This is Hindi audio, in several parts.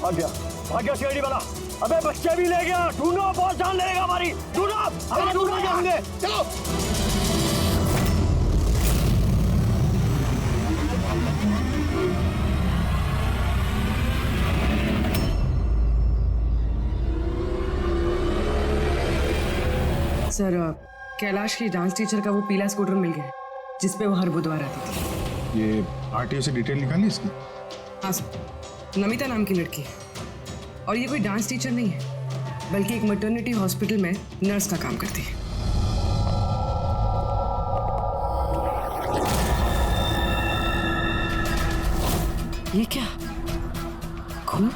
भाग गया सीआईडी वाला। अबे बच्चे भी ले गया, ढूंढो, बहुत जान लेगा हमारी, ढूंढो, हमें ढूंढो जाएंगे, चलो। सर, कैलाश की डांस टीचर का वो पीला स्कूटर मिल गया जिसपे वो हर बुधवार आती थी। ये आरटीओ से डिटेल निकाली इसकी? हाँ सर, नमिता नाम की लड़की है और ये कोई डांस टीचर नहीं है बल्कि एक मैटरनिटी हॉस्पिटल में नर्स का काम करती है। ये क्या खून?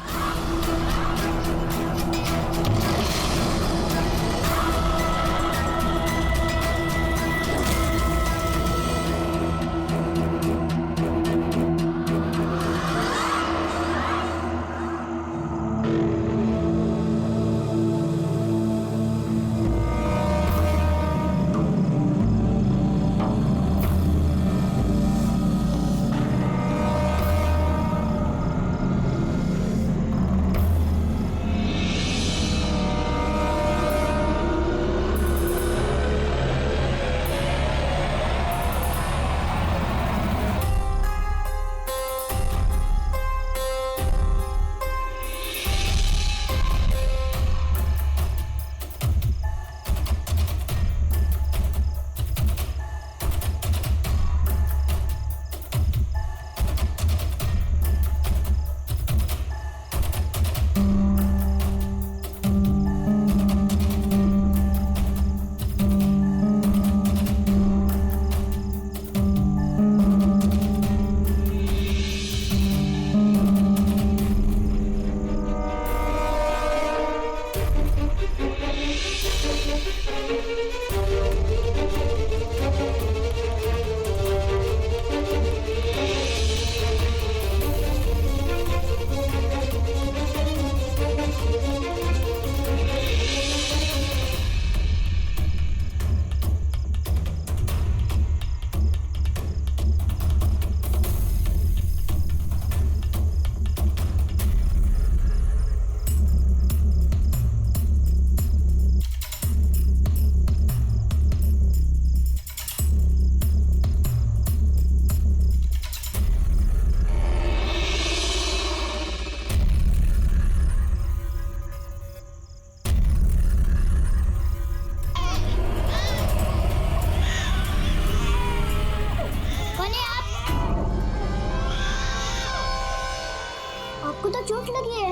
आपको तो चोट लगी है,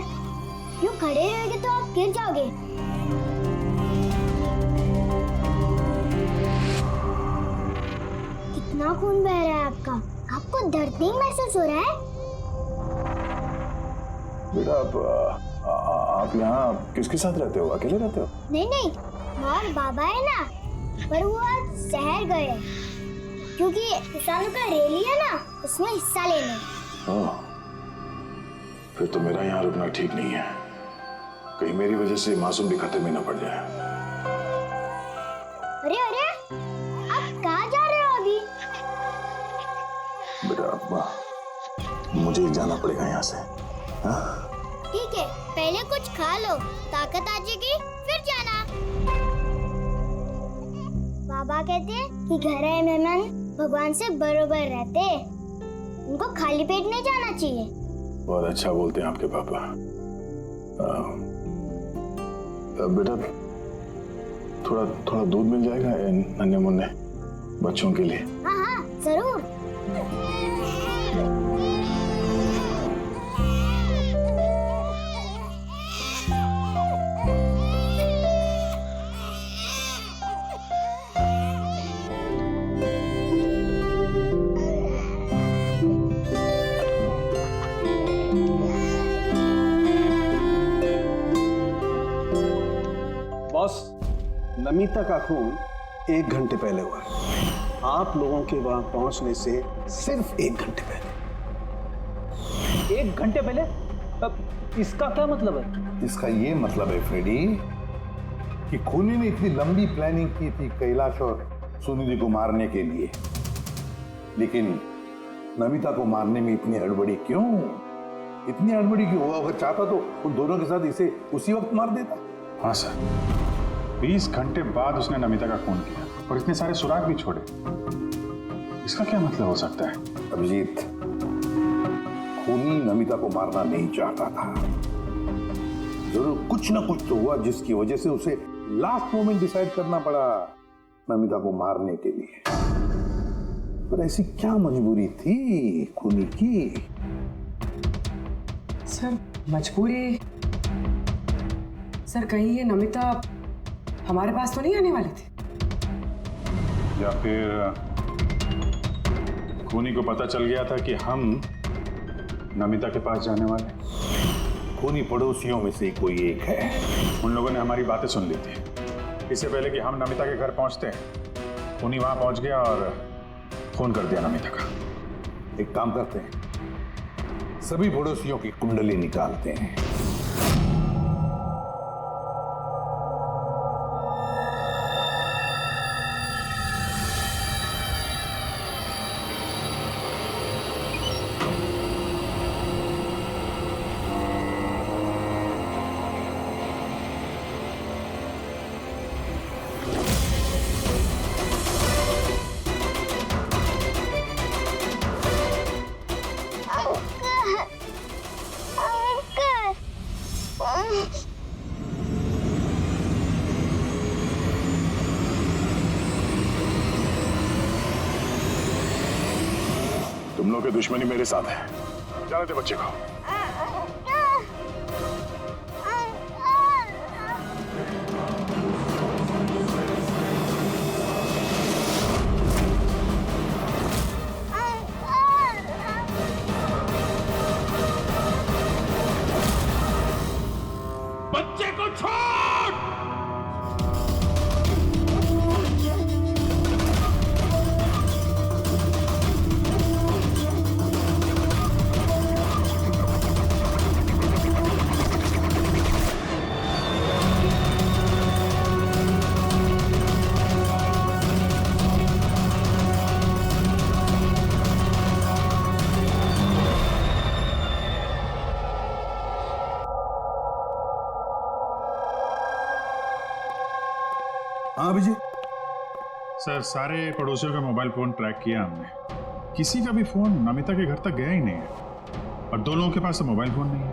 यूं खड़े रहेंगे तो आप गिर जाओगे। कितना खून बह रहा है आपका, आपको दर्द नहीं महसूस हो रहा है? बेटा आप यहाँ किसके साथ रहते हो? अकेले रहते हो? नहीं नहीं, माँ और बाबा है ना, पर वो आज शहर गए क्योंकि किसानों का रैली है ना, उसमें हिस्सा लेने। फिर तो मेरा यहाँ रुकना ठीक नहीं है, कहीं मेरी वजह से मासूम भी खतरे में न पड़ जाए। अरे अरे, आप कहाँ जा रहे हो अभी? बेटा मुझे जाना पड़ेगा यहाँ से। ठीक है, पहले कुछ खा लो, ताकत आ जाएगी फिर जाना। बाबा कहते हैं कि घर आए मेहमान भगवान से बरोबर रहते, उनको खाली पेट नहीं जाना चाहिए। बहुत अच्छा बोलते हैं आपके पापा। बेटा थोड़ा दूध मिल जाएगा नन्हे मुन्ने बच्चों के लिए? हाँ हाँ जरूर। बॉस, नमिता का खून 1 घंटे पहले हुआ, आप लोगों के वहां पहुंचने से सिर्फ 1 घंटे पहले। 1 घंटे पहले? इसका क्या मतलब है? इसका ये मतलब है फ्रेडी कि खूनी ने इतनी लंबी प्लानिंग की थी कैलाश और सुनिधि को मारने के लिए, लेकिन नमिता को मारने में इतनी हड़बड़ी क्यों? इतनी हड़बड़ी क्यों? वो अगर चाहता तो उन दोनों के साथ इसे उसी वक्त मार देता। हाँ सर, 20 घंटे बाद उसने नमिता का खून किया और इतने सारे सुराग भी छोड़े। इसका क्या मतलब हो सकता है? अभिजीत, खूनी नमिता को मारना नहीं चाहता था। जरूर कुछ ना कुछ तो हुआ जिसकी वजह से उसे लास्ट मोमेंट डिसाइड करना पड़ा नमिता को मारने के लिए। पर ऐसी क्या मजबूरी थी खूनी की? सर मजबूरी, सर कहीं ये नमिता हमारे पास तो नहीं आने वाली थी? या फिर खूनी को पता चल गया था कि हम नमिता के पास जाने वाले? खूनी पड़ोसियों में से कोई एक है। उन लोगों ने हमारी बातें सुन ली थी। इससे पहले कि हम नमिता के घर पहुंचते, खूनी वहां पहुंच गया और फोन कर दिया नमिता का। एक काम करते हैं, सभी पड़ोसियों की कुंडली निकालते हैं। तुम लोग की दुश्मनी मेरे साथ है। जाने दे बच्चे को। बच्चे को छोड़। हाँ अभिजीत, सर सारे पड़ोसियों का मोबाइल फोन ट्रैक किया हमने, किसी का भी फोन नमिता के घर तक गया ही नहीं है और 2 लोगों के पास तो मोबाइल फोन नहीं है।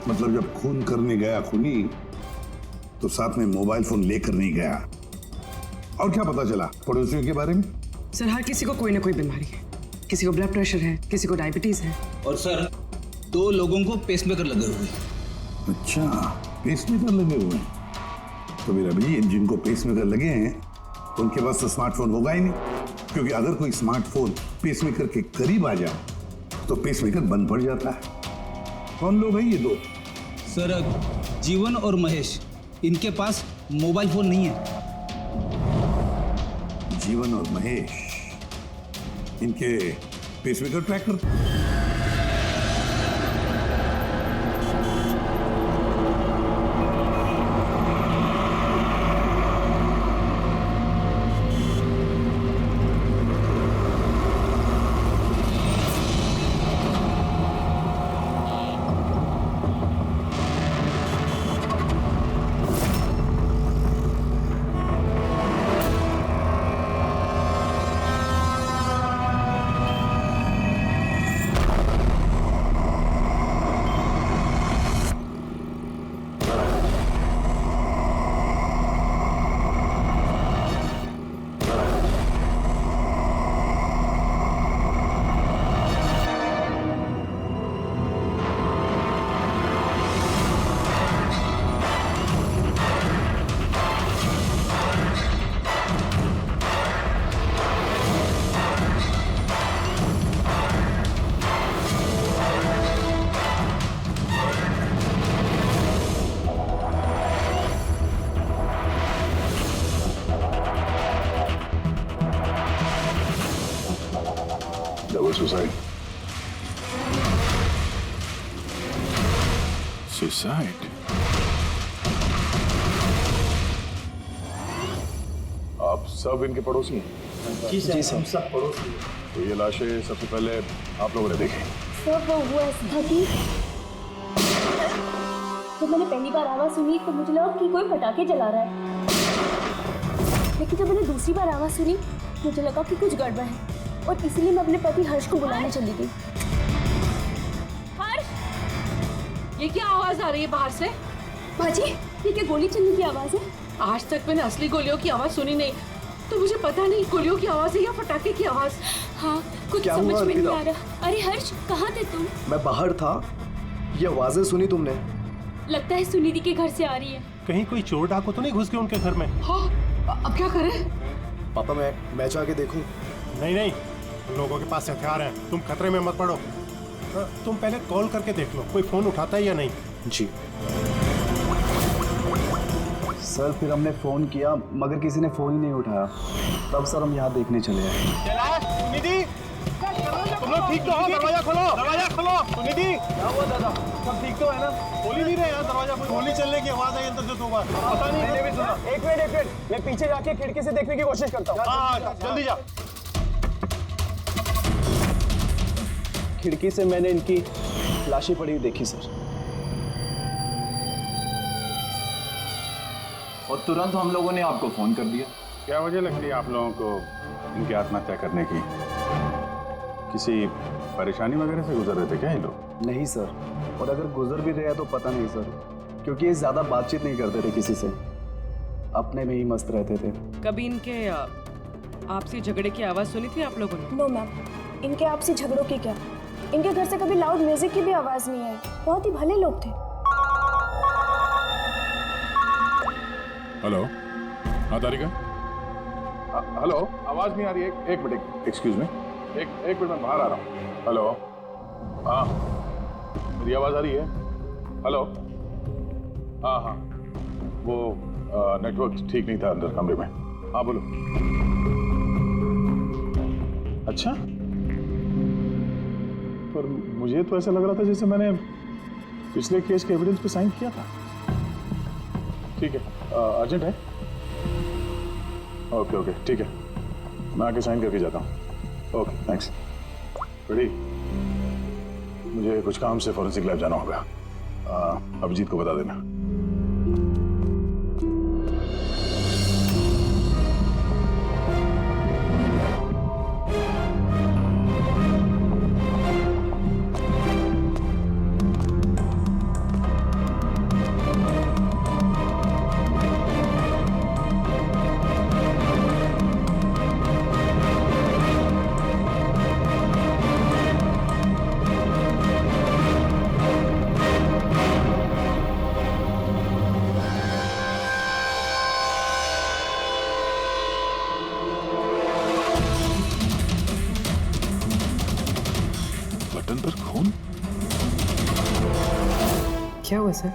मतलब जब खून करने गया खूनी तो साथ में मोबाइल फोन लेकर नहीं गया। और क्या पता चला पड़ोसियों के बारे में? सर हर किसी को कोई ना कोई बीमारी है, किसी को ब्लड प्रेशर है, किसी को डायबिटीज है। और सर 2 लोगों को पेसमेकर लगे हुए हैं। अच्छा, पेसमेकर लगे हुए हैं। तो मेरा भी जिनको पेसमेकर लगे हैं उनके पास तो स्मार्टफोन होगा ही नहीं, क्योंकि अगर कोई स्मार्टफोन पेसमेकर के करीब आ जाए तो पेसमेकर बंद पड़ जाता है। कौन लोग हैं ये 2? सर जीवन और महेश, इनके पास मोबाइल फोन नहीं है। जीवन और महेश इनके पेसमेकर ट्रैक करते। सुसाइड। सुसाइड? आप सब इनके पड़ोसी हैं? जी सर, हम सब पड़ोसी हैं। तो ये लाशें सबसे पहले आप लोगों ने देखी? सब वो हुआ था कि जब मैंने पहली बार आवाज सुनी तो मुझे लगा कि कोई पटाखे जला रहा है, लेकिन जब मैंने दूसरी बार आवाज सुनी मुझे लगा कि कुछ गड़बड़ है और इसलिए मैं अपने पति हर्ष को बुलाने चली गई। हर्ष, ये क्या आवाज आ रही है बाहर से? बाजी, ये क्या गोली चलने की आवाज है? आज तक मैंने असली गोलियों की आवाज सुनी नहीं, तो मुझे पता नहीं गोलियों की आवाज है या पटाखे की आवाज। हाँ, कुछ समझ में नहीं आ रहा। अरे हर्ष, कहाँ थे तुम? मैं बाहर था। ये आवाजें सुनी तुमने? लगता है सुनिधि के घर से आ रही है। कहीं कोई चोर डाकू तो नहीं घुस गए उनके घर में? हाँ, अब क्या करें? पापा मैं जाके देखूं? नहीं नहीं, उन लोगों के पास हथियार हैं, तुम खतरे में मत पड़ो। तुम पहले कॉल करके देख लो कोई फोन उठाता है या नहीं। जी सर, फिर हमने फोन किया मगर किसी ने फोन ही नहीं उठाया, तब सर हम यहाँ देखने चले आए। सुनिधि, तुम लोग ठीक तो हो? दरवाजा खोलो, दरवाजा खोलो। सुनिधि, क्या हुआ दादा? सब ठीक तो है ना? खोल ही नहीं रहे यार दरवाजा। गोली चलने की आवाज आई अंदर से 2 बार। पता नहीं, मैंने भी सुना। एक मिनट, मैं पीछे जाके खिड़की से देखने की कोशिश करता हूँ। हाँ, जल्दी जा। खिड़की से मैंने इनकी लाशें पड़ी हुई देखी सर, और तुरंत हम लोगों ने आपको फोन कर दिया। क्या वजह लगती है आप लोगों को इनकी आत्महत्या करने की? किसी परेशानी वगैरह से गुजर रहे थे क्या ये लोग? नहीं सर, और अगर गुजर भी रहा तो पता नहीं सर, क्योंकि ये ज्यादा बातचीत नहीं करते थे किसी से, अपने में ही मस्त रहते थे। कभी इनके आपसी झगड़े की आवाज सुनी थी आप लोगों ने? नो मैम, इनके आपसी झगड़ों की क्या, इनके घर से कभी लाउड म्यूजिक की भी आवाज नहीं आई। बहुत ही भले लोग थे। हेलो, हाँ तारिका? हेलो, आवाज नहीं आ रही है। एक मिनट, एक्सक्यूज मी, एक मिनट, मैं बाहर आ रहा हूँ। हेलो, हाँ, मेरी आवाज आ रही है? हेलो, हाँ, वो नेटवर्क ठीक नहीं था अंदर कमरे में। हाँ बोलो। अच्छा, पर मुझे तो ऐसा लग रहा था जैसे मैंने पिछले केस के एविडेंस पे साइन किया था। ठीक है, अर्जेंट है? ओके, ठीक है, मैं आके साइन करके जाता हूँ। Okay, thanks. रेडी? मुझे कुछ काम से फॉरेंसिक लैब जाना होगा। अभिजीत को बता देना। पर खून? क्या हुआ सर?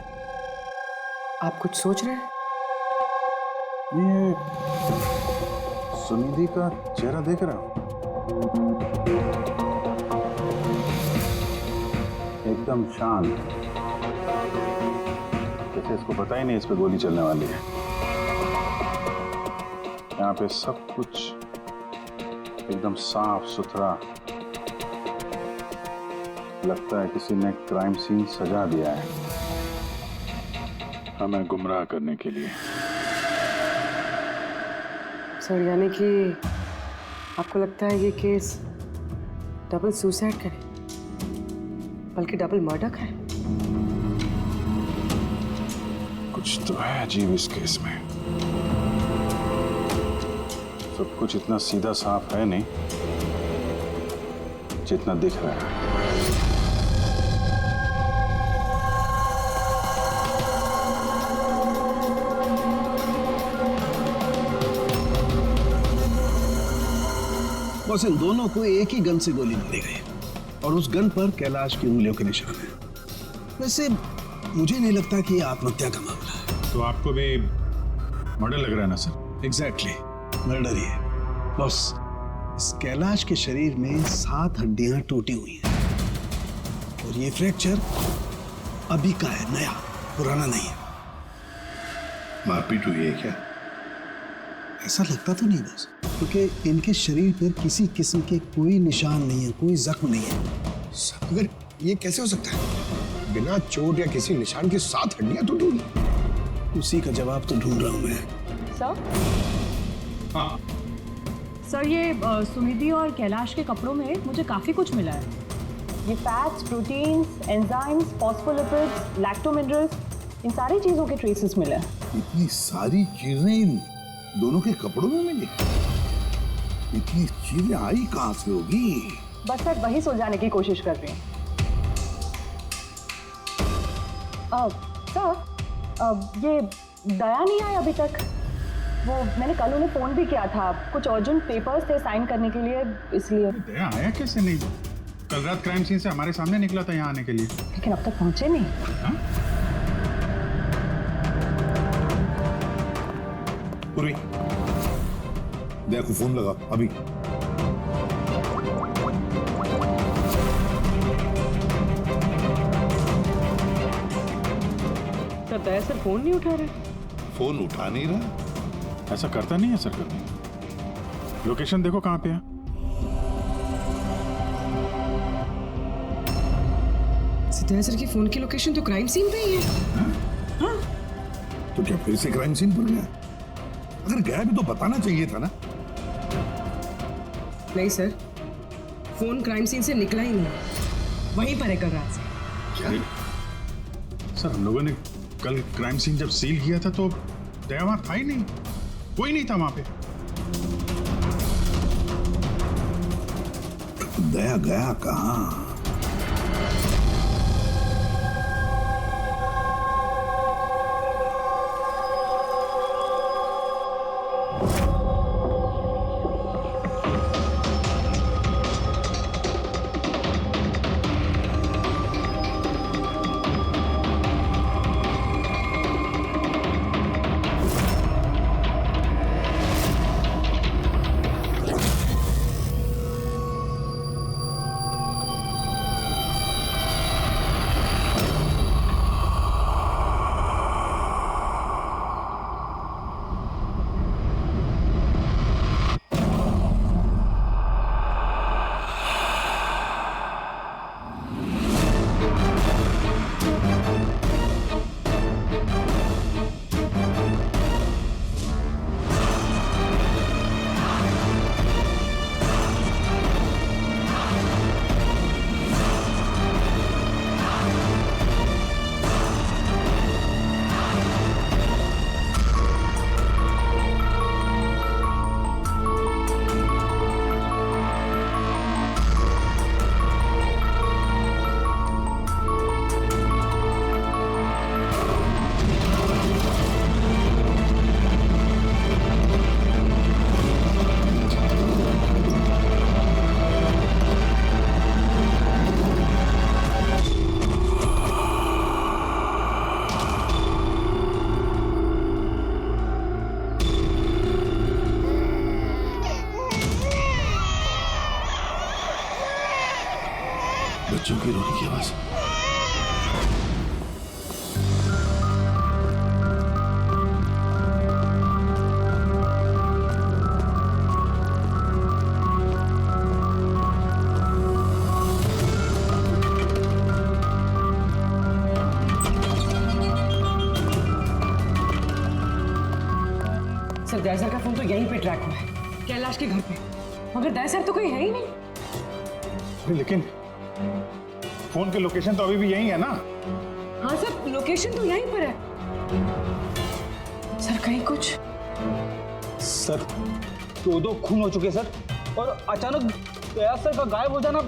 आप कुछ सोच रहे हैं? ये सुनिधि का चेहरा देख रहा हूं, एकदम शांत, जैसे इसको पता ही नहीं इस पे गोली चलने वाली है। यहाँ पे सब कुछ एकदम साफ सुथरा, लगता है किसी ने क्राइम सीन सजा दिया है हमें गुमराह करने के लिए। सर, यानी कि आपको लगता है ये केस डबल सुसाइड का है, बल्कि डबल मर्डर का है? कुछ तो है अजीब इस केस में। सब कुछ इतना सीधा साफ है नहीं जितना दिख रहा है। बस इन दोनों को एक ही गन से गोली मारी गई और उस गन पर कैलाश की उंगलियों के निशान है। वैसे मुझे नहीं लगता कि ये आत्महत्या का मामला है। तो आपको भी मर्डर लग रहा है ना सर? एग्जैक्टली, मर्डर ही है। बस इस कैलाश के शरीर में 7 हड्डियां टूटी हुई हैं और ये फ्रैक्चर अभी का है, नया, पुराना नहीं है। मारपीट हुई है क्या? ऐसा लगता तो नहीं बस, क्योंकि इनके शरीर पर किसी किस्म के कोई निशान नहीं है, कोई जख्म नहीं है। सर मगर ये कैसे हो सकता है? बिना चोट या किसी निशान के 7 हड्डियां तो ढूंढ। उसी का जवाब तो ढूंढ रहा हूं मैं। सर हाँ सर ये सुनिधि और कैलाश के कपड़ों में मुझे काफी कुछ मिला है। ये फैट्स, प्रोटीन्स, एंजाइम्स, फॉस्फोलिपिड्स, लैक्टोमिनरल्स, इन सारी चीजों के ट्रेसेस मिले हैं। इतनी सारी चीजें इन दोनों के कपड़ों में मिली? इतनी चीजें आई कहां से होगी? बस सर वही सुलझाने की कोशिश कर रही हैं। सर ये दया नहीं आई अभी तक। वो मैंने कल उन्हें फोन भी किया था, कुछ अर्जेंट पेपर्स थे साइन करने के लिए, इसलिए। दया आया कैसे नहीं? कल रात क्राइम सीन से हमारे सामने निकला था यहाँ आने के लिए। लेकिन अब तक पहुंचे नहीं। पूर्वी, दया को फोन लगा अभी। सर दया सर फोन नहीं उठा रहे। फोन उठा नहीं रहा? ऐसा करता नहीं है सर कभी। लोकेशन देखो कहाँ पे है। दया सर की फोन की लोकेशन तो क्राइम सीन पे ही है। हाँ? तो क्या फिर से क्राइम सीन पर गया? अगर गया भी तो बताना चाहिए था ना। नहीं सर, फोन क्राइम सीन से निकला ही नहीं, वहीं पर है कल रात से। क्या? सर हम लोगों ने कल क्राइम सीन जब सील किया था तो दया वहां था ही नहीं, कोई नहीं था वहां पे। दया गया कहाँ? बच्चों की रोने की आवाज। सर दया सर का फोन तो यहीं पे ट्रैक हुआ है, कैलाश के घर पे, मगर दया सर तो कोई है ही नहीं। लेकिन फोन के लोकेशन तो अभी भी यही है ना? हाँ सर, लोकेशन तो यहीं पर है। सर कहीं कुछ? सर 2 खून हो चुके सर, और अचानक दया सर का गायब हो जाना।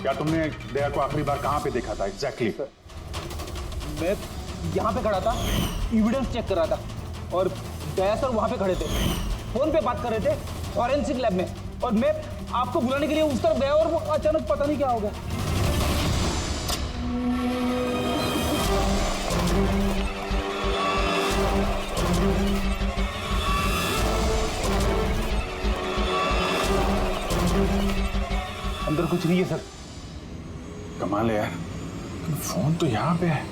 क्या तुमने दया को आखिरी बार कहाँ पे देखा था एग्जैक्टली? मैं यहाँ पे खड़ा था, एविडेंस चेक कर रहा था, और दया सर वहाँ पे खड़े थे, फोन पे बात कर रहे थे फॉरेंसिक लैब में, और मैं आपको बुलाने के लिए उस तरफ गया और वो अचानक पता नहीं क्या हो गया। अंदर कुछ नहीं है सर। कमाल है यार, फोन तो यहाँ पे है,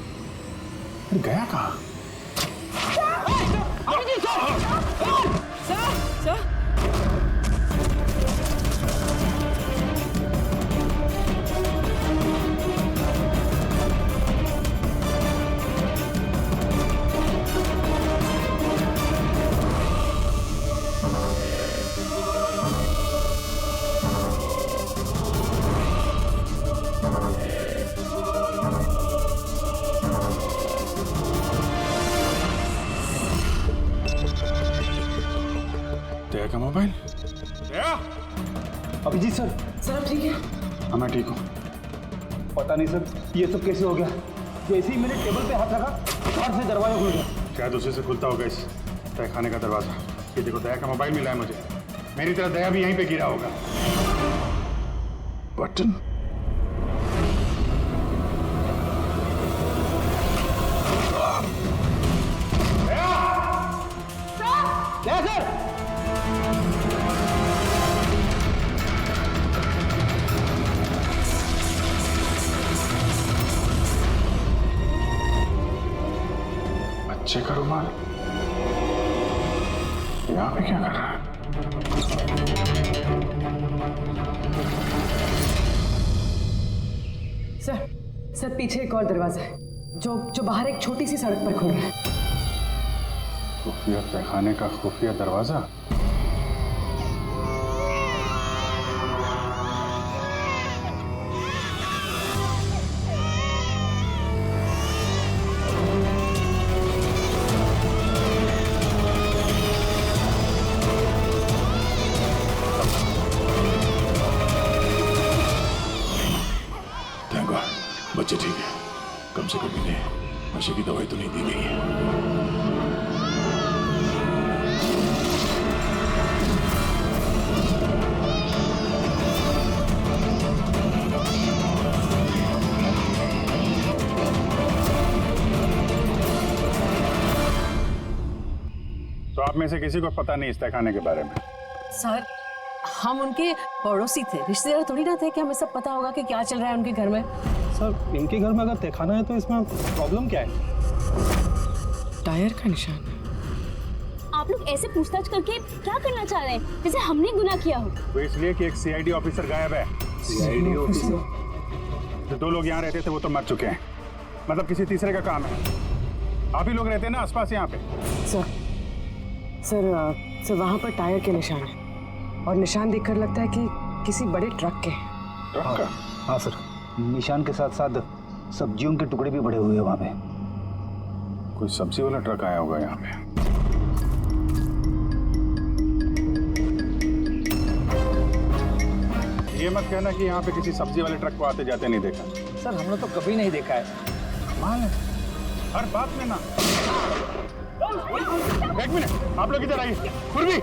फिर गया कहाँ? मोबाइल। अभिजीत सर। सर आप ठीक है? हाँ मैं ठीक हूँ। पता नहीं सर ये सब कैसे हो गया। जैसे ही मैंने टेबल पे हाथ रखा बाहर से दरवाजा खुल गया। शायद उसी से खुलता होगा इस तहखाने का दरवाजा। ये देखो दया का मोबाइल मिला है मुझे। मेरी तरह दया भी यहीं पे गिरा होगा। बटन क्या सर? बच्चे का रुमाल यहाँ पे क्या कर रहा है? सर पीछे एक और दरवाजा है जो बाहर एक छोटी सी सड़क पर खुल रहा है। खुफिया तहखाने का खुफिया दरवाजा। थैंक गॉड बच्चे ठीक है। कम से कम इन्हें नशे की दवाई तो नहीं दी गई है। तो आप में से किसी को पता नहीं इस तहखाने के बारे में? सर हम उनके पड़ोसी थे, रिश्तेदार थोड़ी ना थे कि हमें सब पता होगा कि क्या चल रहा है उनके घर में। सर इनके घर में अगर तहखाना है तो इसमें प्रॉब्लम क्या है? टायर का निशान है। आप लोग ऐसे पूछताछ करके क्या करना चाह रहे हैं जैसे हमने गुनाह किया हो? वो इसलिए कि एक सीआईडी ऑफिसर गायब है। CID officer? जो 2 लोग यहाँ रहते थे वो तो मर चुके हैं। मतलब किसी तीसरे का काम है। आप ही लोग रहते हैं ना आसपास यहाँ पे? सर वहाँ पर टायर के निशान है और निशान देखकर लगता है कि किसी बड़े ट्रक के हैं। ट्रक का? हाँ सर निशान के साथ साथ सब्जियों के टुकड़े भी बड़े हुए हैं वहाँ पे। कोई सब्जी वाला ट्रक आया होगा यहाँ पे। ये मत कहना कि यहाँ पे किसी सब्जी वाले ट्रक को आते जाते नहीं देखा। सर हमने तो कभी नहीं देखा है। कमाल है, हर बात में ना। एक मिनट, आप लोग इधर आइए। पूर्वी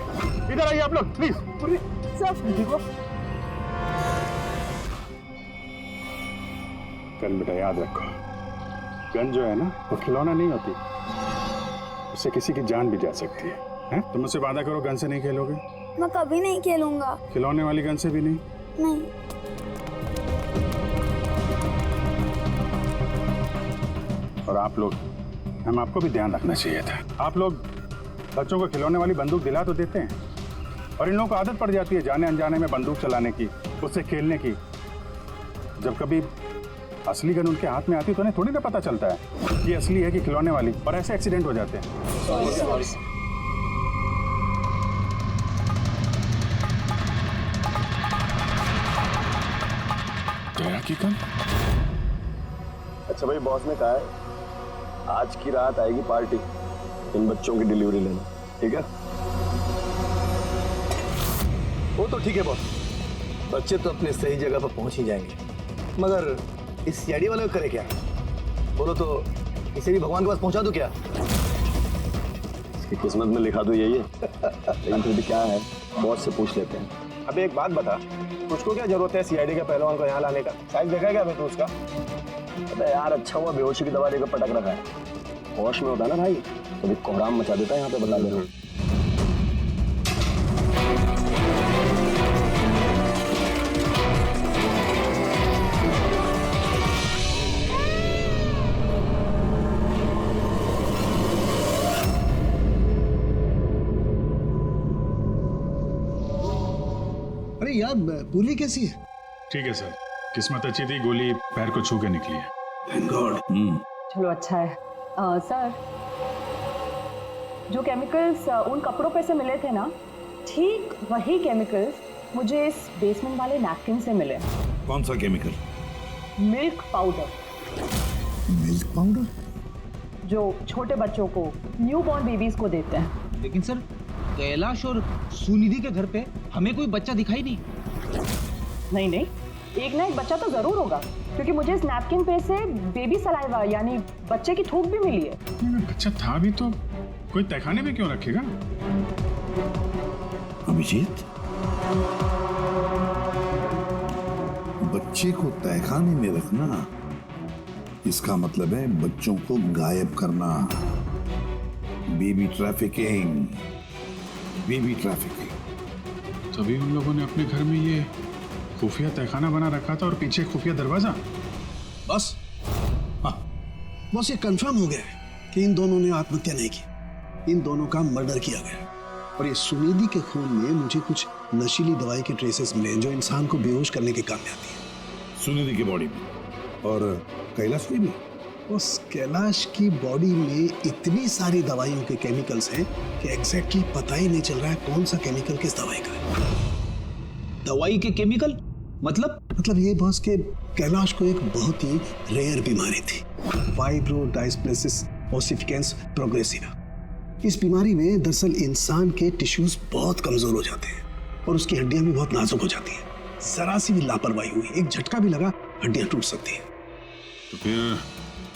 इधर आइए आप लोग प्लीज। पूर्वी सर देखो। गन बेटा याद रखो, गन जो है ना वो खिलौना नहीं होती, उससे किसी की जान भी जा सकती है, हैं? तुम मुझसे वादा करो गन से नहीं खेलोगे। मैं कभी नहीं खेलूंगा। खिलौने वाली गन से भी नहीं? नहीं। और आप लोग, हम आपको भी ध्यान रखना चाहिए था। आप लोग बच्चों को खिलौने वाली बंदूक दिला तो देते हैं और इन लोगों को आदत पड़ जाती है जाने अनजाने में बंदूक चलाने की, उससे खेलने की। जब कभी असली गन उनके हाथ में आती तो उन्हें थोड़ी ना पता चलता है कि असली है कि खिलौने वाली, और ऐसे एक्सीडेंट हो जाते हैं। दया की गन? अच्छा भाई बॉस ने कहा है आज की रात आएगी पार्टी, इन बच्चों की डिलीवरी लेना, ठीक है? वो तो ठीक है बॉस, बच्चे तो अपने सही जगह पर पहुंच ही जाएंगे, मगर इस सीआईडी वाले को करे क्या? बोलो तो इसे भी भगवान के पास पहुंचा दूं क्या? इसकी किस्मत में लिखा तो यही है। लेकिन फिर भी क्या है, बॉस से पूछ लेते हैं। अबे एक बात बता, तुझको क्या जरूरत है सीआईडी के पहलवान को यहाँ लाने का? साइज देखा है क्या अभी तू उसका? अबे यार अच्छा हुआ बेहोशी की दवा देकर पटक रखा है। होश में होता ना भाई तो भी कोहराम मचा देता है यहाँ पे, बता देना। अरे यार पूरी कैसी है? ठीक है सर, किस्मत अच्छी थी, गोली पैर को छू के निकली है। Thank God. चलो अच्छा है। सर जो केमिकल्स उन कपड़ों पे से मिले थे ना, ठीक वही केमिकल्स मुझे इस बेसमेंट वाले नैपकिन से मिले। कौन सा chemical? Milk powder. Milk powder? जो छोटे बच्चों को, न्यू बॉर्न बेबीज को देते हैं। लेकिन सर कैलाश और सुनिधि के घर पे हमें कोई बच्चा दिखाई नहीं। नहीं नहीं, एक ना एक बच्चा तो जरूर होगा, क्योंकि मुझे इस नैपकिन पे से बेबी सलाइवा यानी बच्चे की थूक भी मिली है। बच्चा था भी तो कोई तहखाने में क्यों रखेगा? अभिजीत, बच्चे को तहखाने में रखना इसका मतलब है बच्चों को गायब करना। Baby trafficking, baby trafficking. तभी उन लोगों ने अपने घर में ये खुफिया तहखाना बना रखा था और पीछे खुफिया दरवाजा। बस हाँ, बस ये कंफर्म हो गया है कि इन दोनों ने आत्महत्या नहीं की, इन दोनों का मर्डर किया गया। और ये सुनिधि के खून में मुझे कुछ नशीली दवाई के ट्रेसेस मिले जो इंसान को बेहोश करने के काम में आती है। सुनिधि की बॉडी में और कैलाश में भी। उस कैलाश की बॉडी में इतनी सारी दवाइयों के केमिकल्स हैं कि एग्जैक्टली पता ही नहीं चल रहा है कौन सा केमिकल किस दवाई का है। दवाई के केमिकल मतलब ये बॉस के कैलाश को एक बहुत ही रेयर बीमारी थी, फाइब्रोडायस्प्लेसिस ओसिफिकेंस प्रोग्रेसिवा। इस बीमारी में दरअसल इंसान के टिश्यूज बहुत कमजोर हो जाते हैं और उसकी हड्डियां भी बहुत नाजुक हो जाती हैं। जरा सी भी लापरवाही हुई, एक झटका भी लगा, हड्डियां टूट सकती हैं। तो फिर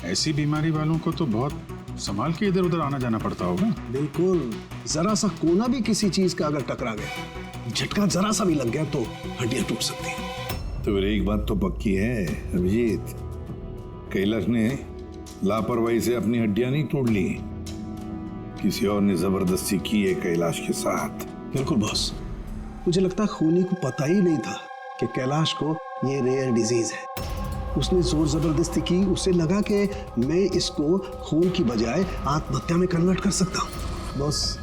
ऐसी बीमारी वालों को तो बहुत संभाल के इधर उधर आना जाना पड़ता होगा। बिल्कुल, जरा सा कोना भी किसी चीज का अगर टकरा गया, झटका जरा सा भी लग गया तो हड्डियां टूट सकती हैं। तो फिर एक बात तो पक्की है अभिजीत, कैलाश ने लापरवाही से अपनी हड्डियां नहीं तोड़ ली, किसी और ने जबरदस्ती की है कैलाश के साथ। बिल्कुल बॉस, मुझे लगता है खूनी को पता ही नहीं था कि कैलाश को ये रेयर डिजीज है। उसने जोर जबरदस्ती की, उसे लगा कि मैं इसको खून की बजाय आत्महत्या में कन्वर्ट कर सकता हूँ। बॉस,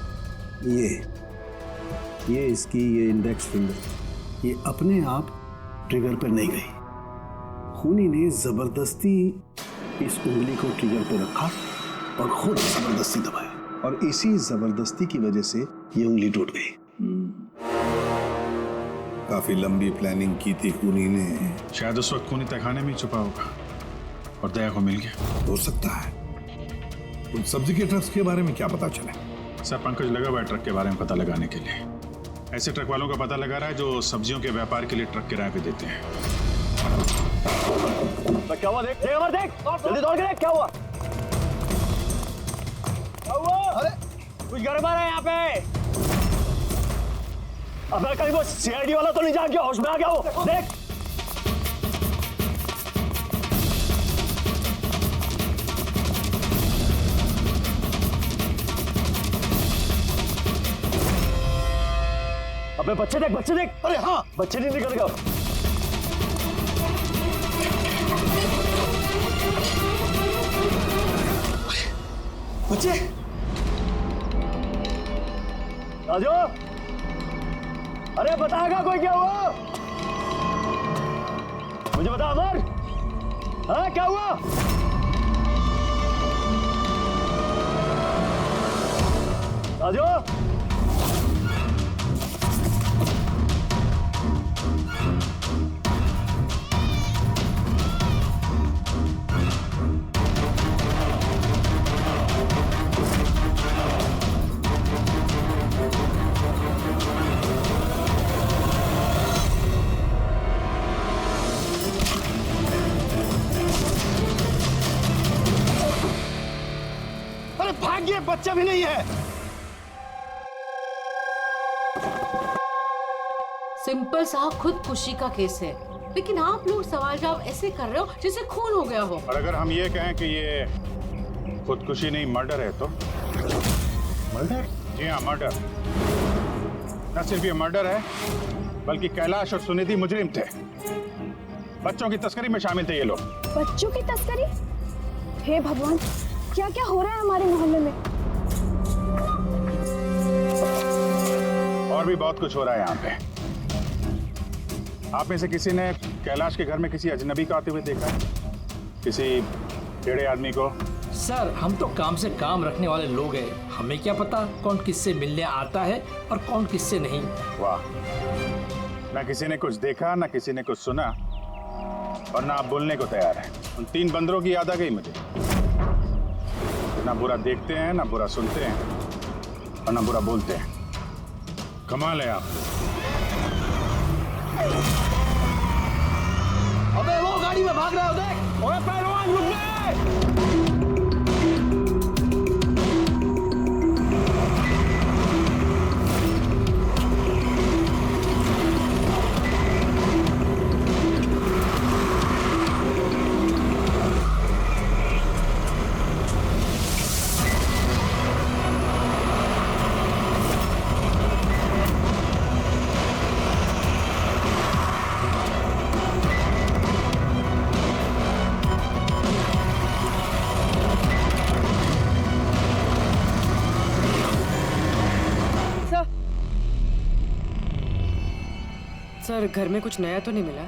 ये इसकी ये इंडेक्स फिंगर ये अपने आप ट्रिगर पर नहीं गई, खूनी ने जबरदस्ती इस उंगली को ट्रिगर पर रखा और खुद जबरदस्ती दबाया और इसी जबरदस्ती की वजह से ये उंगली टूट गई। काफी लंबी प्लानिंग की थी खूनी ने। शायद उस वक्त खूनी तहखाने में ही छुपा होगा और दया को मिल गया। हो सकता है। उन सब्जी के ट्रक्स के बारे में क्या पता चला? सर, पंकज लगा हुआ है ट्रक के बारे में पता लगाने के लिए। ऐसे ट्रक वालों का पता लगा रहा है जो सब्जियों के व्यापार के लिए ट्रक किराए पे देते हैं। क्या हुआ? देख जल्दी दौड़ के देख क्या हुआ। अरे कुछ गड़बड़ है यहाँ पे। अबे कहीं वो सीआईडी वाला तो नहीं जाग गया, होश में आ गया वो। देख अबे बच्चे देख। अरे हाँ, बच्चे नहीं निकल गए। बच्चे राजू, अरे बताएगा कोई क्या हुआ? मुझे बता अमर, हाँ क्या हुआ? राजू, भाग्य बच्चा भी नहीं है। सिंपल सा खुदकुशी का केस है, लेकिन आप लोग सवाल जवाब ऐसे कर रहे हो जैसे खून हो गया हो। और अगर हम ये कहें कि ये खुदकुशी नहीं मर्डर है तो? मर्डर? जी हाँ, मर्डर। न सिर्फ ये मर्डर है बल्कि कैलाश और सुनिधि मुजरिम थे। बच्चों की तस्करी में शामिल थे ये लोग। बच्चों की तस्करी? हे भगवान, क्या क्या हो रहा है हमारे मोहल्ले में? और भी बहुत कुछ हो रहा है यहाँ पे। आप में से किसी ने कैलाश के घर में किसी अजनबी को आते हुए देखा है? किसी टेढ़े आदमी को? सर, हम तो काम से काम रखने वाले लोग हैं, हमें क्या पता कौन किससे मिलने आता है और कौन किससे नहीं। वाह, ना किसी ने कुछ देखा, ना किसी ने कुछ सुना, और ना आप बोलने को तैयार हैं। उन 3 बंदरों की याद आ गई मुझे। ना बुरा देखते हैं, ना बुरा सुनते हैं, और ना बुरा बोलते हैं। कमाल है आप। अबे वो गाड़ी में भाग रहा है, देख। ओए पहलवान रुक गए। सर घर में कुछ नया तो नहीं मिला?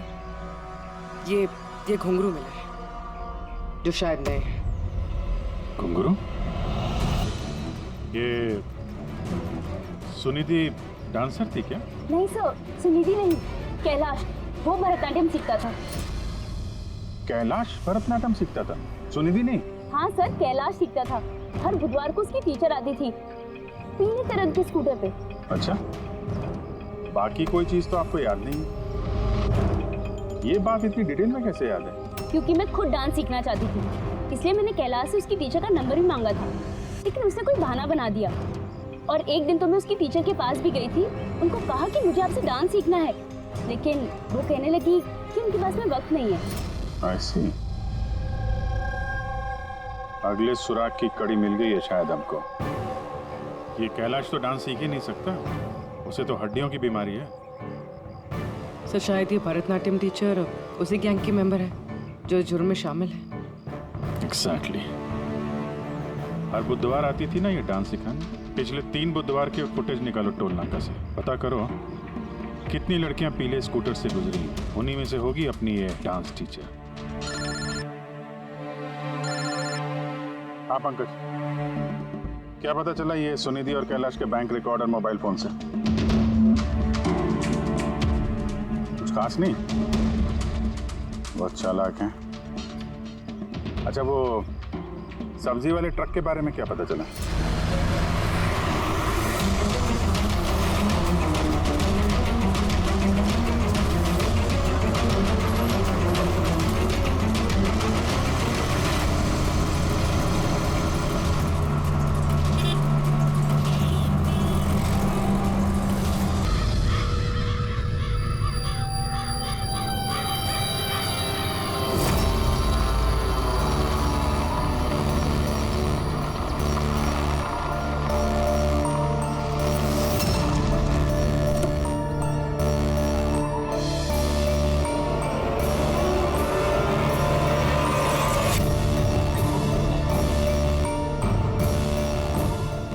ये घुंघरू मिला है जो शायद नए हैं। घुंघरू? ये सुनिधि डांसर थी क्या? नहीं सर, सुनिधि नहीं, कैलाश। वो भरतनाट्यम सीखता था। कैलाश भरतनाट्यम सीखता था, सुनिधि नहीं? हाँ सर, कैलाश सीखता था। हर बुधवार को उसकी टीचर आती थी, पीले तरंग के स्कूटर पे। अच्छा, बाकी कोई चीज तो आपको याद नहीं? ये बात इतनी डिटेल में कैसे याद है? क्योंकि मैं खुद डांस सीखना चाहती थी, इसलिए मैंने कैलाश से उसकी टीचर का नंबर भी मांगा था, लेकिन उसने कोई बहाना बना दिया। और एक दिन तो मैं उसकी टीचर के पास भी गई थी, उनको कहा कि मुझे आपसे डांस सीखना है, लेकिन वो कहने लगी कि उनके पास में वक्त नहीं है। I see। अगले सुराग की कड़ी मिल गई है शायद हमको। ये कैलाश तो डांस सीख ही नहीं सकता, उसे तो हड्डियों की बीमारी है। सर शायद ये भरतनाट्यम टीचर उसी गैंग की मेंबर है जो जुर्म में शामिल है। एग्जैक्टली। हर बुधवार आती थी ना ये डांस सिखाने। पिछले 3 बुधवार के फुटेज निकालो टोल नाका से, पता करो कितनी लड़कियां पीले स्कूटर से गुजरी, उन्हीं में से होगी अपनी ये डांस टीचर। हाँ पंकज, क्या पता चला ये सुनिधि और कैलाश के बैंक रिकॉर्ड और मोबाइल फोन से? कुछ खास नहीं, बहुत चालाक हैं। अच्छा, वो सब्जी वाले ट्रक के बारे में क्या पता चला?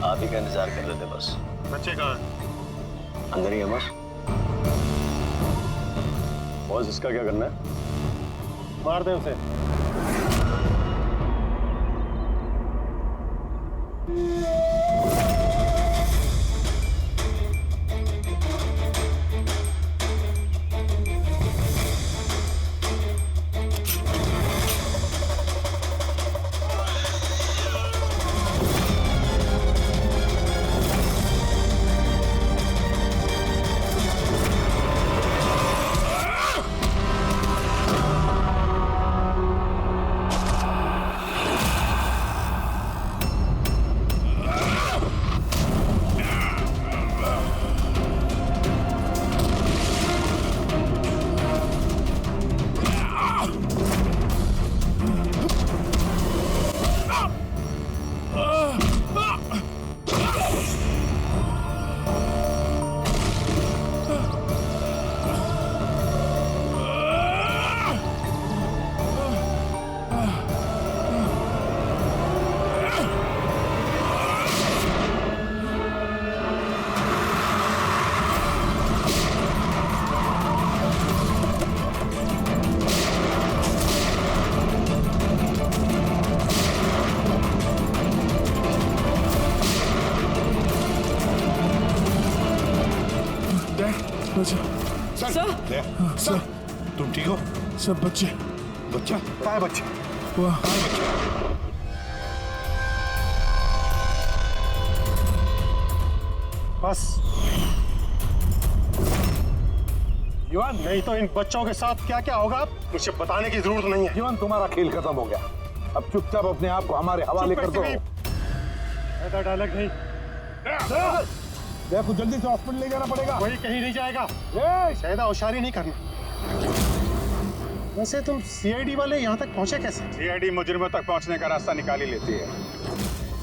आप ही का इंतजार कर रहे थे बस। बच्चे कहाँ हैं? अंदर ही है बस। बॉस, इसका क्या करना है? मार दे उसे। सर, तुम ठीक हो? सब बच्चे। बच्चा? कहाँ है बच्चे? वाह, बस जीवन नहीं तो इन बच्चों के साथ क्या क्या होगा मुझे बताने की जरूरत नहीं है। जीवन तुम्हारा खेल खत्म हो गया, अब चुपचाप अपने आप को हमारे हवाले कर दो। ऐसा डायलॉग नहीं। देखो जल्दी से हॉस्पिटल ले जाना पड़ेगा। वही कहीं नहीं जाएगा, ज्यादा होशियारी नहीं करना। वैसे तुम सीआईडी वाले यहाँ तक पहुँचे कैसे? सीआईडी मुजरिमों तक पहुँचने का रास्ता निकाल ही लेती है,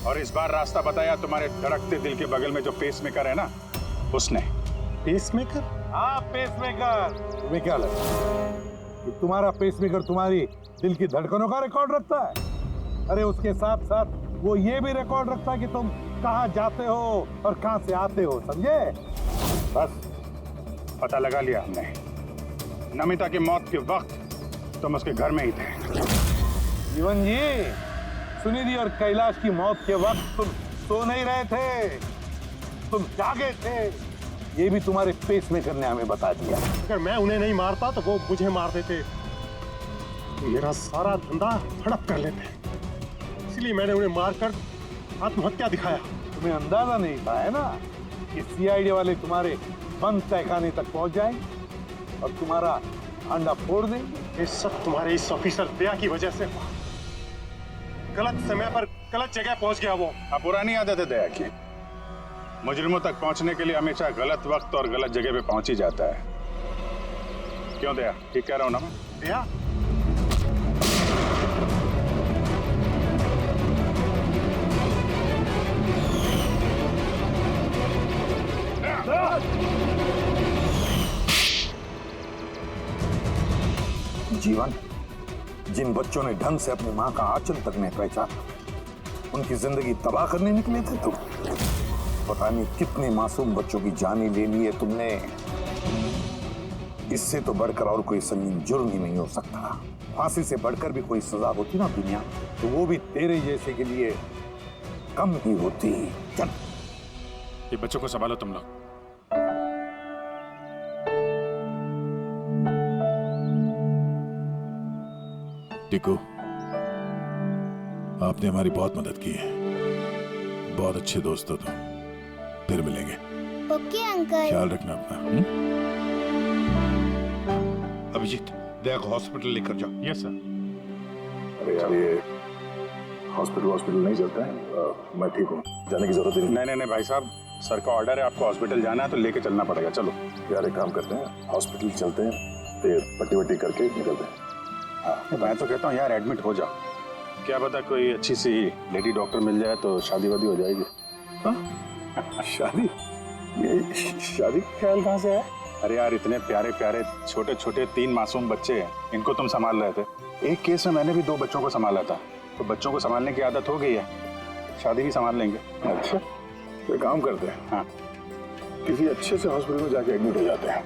और इस बार रास्ता बताया तुम्हारे धड़कते दिल के बगल में जो पेसमेकर है ना, उसने। पेसमेकर? हाँ पेसमेकर। तुम्हें क्या लगता है कि तुम्हारा पेसमेकर तुम्हारी दिल की धड़कनों का रिकॉर्ड रखता है? अरे उसके साथ साथ वो ये भी रिकॉर्ड रखता है कि तुम कहाँ जाते हो और कहाँ से आते हो, समझे? बस पता लगा लिया हमने। नमिता की मौत के वक्त तुम उसके घर में ही थे। जीवन जी, सुनिधि और कैलाश की मौत के वक्त तुम सो नहीं रहे थे, तुम जागे थे। ये भी तुम्हारे पेसमेकर ने हमें बता दिया। अगर मैं उन्हें नहीं मारता तो वो मुझे मार देते, मेरा सारा धंधा हड़प कर लेते, इसलिए मैंने उन्हें मारकर आत्महत्या दिखाया। तुम्हें अंदाजा नहीं था है ना कि सीआईडी वाले तुम्हारे बंद तहखाने तक पहुंच जाएंगे और तुम्हारा अंडा फोड़ देंगे। ये सब तुम्हारे इस ऑफिसर दया की वजह से हुआ। गलत समय पर गलत जगह पहुंच गया वो। अब पुरानी आदत है दया की, मुजरिमों तक पहुंचने के लिए हमेशा गलत वक्त और गलत जगह पे पहुंच ही जाता है। क्यों दया, ठीक कह रहा हूं ना मैं? दया? जीवन, जिन बच्चों ने ढंग से अपनी मां का आंचल तक नहीं पहचाना, उनकी जिंदगी तबाह करने निकले थे तुम। पता नहीं कितने मासूम बच्चों की जान ले ली है तुमने। इससे तो बढ़कर और कोई संगीन जुर्म ही नहीं हो सकता। फांसी से बढ़कर भी कोई सजा होती ना दुनिया, तो वो भी तेरे जैसे के लिए कम ही होती। चल, ये बच्चों को संभालो तुम लोग। टिकू, आपने हमारी बहुत मदद की है, बहुत अच्छे दोस्त हो तुम। फिर मिलेंगे। Okay uncle. ख्याल रखना अपना। अभिजीत, दया को हॉस्पिटल लेकर जाओ। Yes sir. अरे यार, ये हॉस्पिटल नहीं चलता है। मैं ठीक हूँ, जाने की जरूरत ही नहीं। नहीं भाई साहब, सर का ऑर्डर है, आपको हॉस्पिटल जाना है तो लेके चलना पड़ेगा। चलो यार, एक काम करते हैं, हॉस्पिटल चलते हैं, फिर पट्टी वट्टी करके निकलते हैं। हाँ, मैं तो कहता हूँ यार एडमिट हो जाओ, क्या पता कोई अच्छी सी लेडी डॉक्टर मिल जाए तो शादी वादी हो जाएगी। शादी? ये शादी का ख्याल कहाँ से है? अरे यार, इतने प्यारे प्यारे छोटे छोटे 3 मासूम बच्चे हैं, इनको तुम संभाल रहे थे। एक केस में मैंने भी 2 बच्चों को संभाला था, तो बच्चों को संभालने की आदत हो गई है, शादी भी संभाल लेंगे। अच्छा, तो काम करते हैं, हाँ, किसी अच्छे से हॉस्पिटल में जाके एडमिट हो जाते हैं।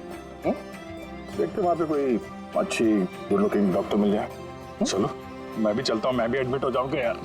देखते वहाँ पे कोई अच्छी गुड लुकिंग डॉक्टर मिल जाए। चलो मैं भी चलता हूँ, मैं भी एडमिट हो जाऊंगा यार।